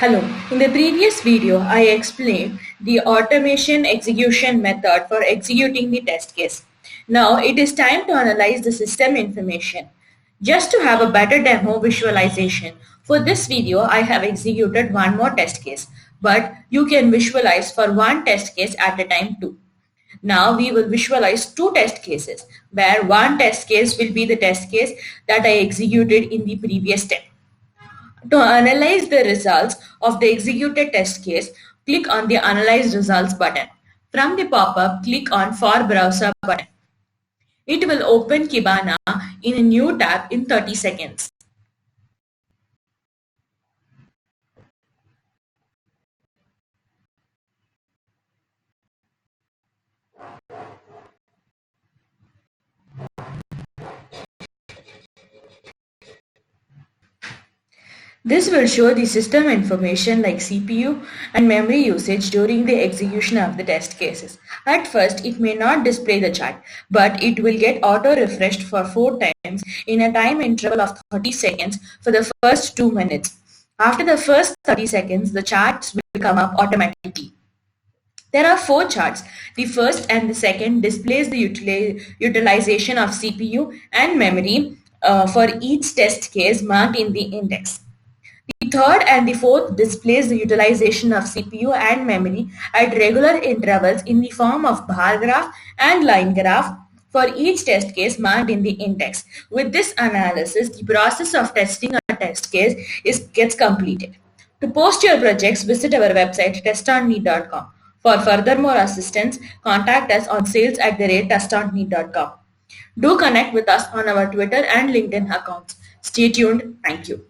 Hello. In the previous video, I explained the automation execution method for executing the test case. Now it is time to analyze the system information. Just to have a better demo visualization, for this video I have executed one more test case, but you can visualize for one test case at a time too. Now we will visualize two test cases, where one test case will be the test case that I executed in the previous step. To analyze the results of the executed test case, click on the Analyze Results button. From the pop-up, click on For Browser button. It will open Kibana in a new tab in 30 seconds. This will show the system information like CPU and memory usage during the execution of the test cases. At first, it may not display the chart, but it will get auto-refreshed for 4 times in a time interval of 30 seconds for the first 2 minutes. After the first 30 seconds, the charts will come up automatically. There are 4 charts. The first and the second displays the utilization of CPU and memory for each test case marked in the index. The third and the fourth displays the utilization of CPU and memory at regular intervals in the form of bar graph and line graph for each test case marked in the index. With this analysis, the process of testing a test case gets completed. To post your projects, visit our website TestOnNeed.com. For furthermore assistance, contact us on sales@TestOnNeed.com. Do connect with us on our Twitter and LinkedIn accounts. Stay tuned. Thank you.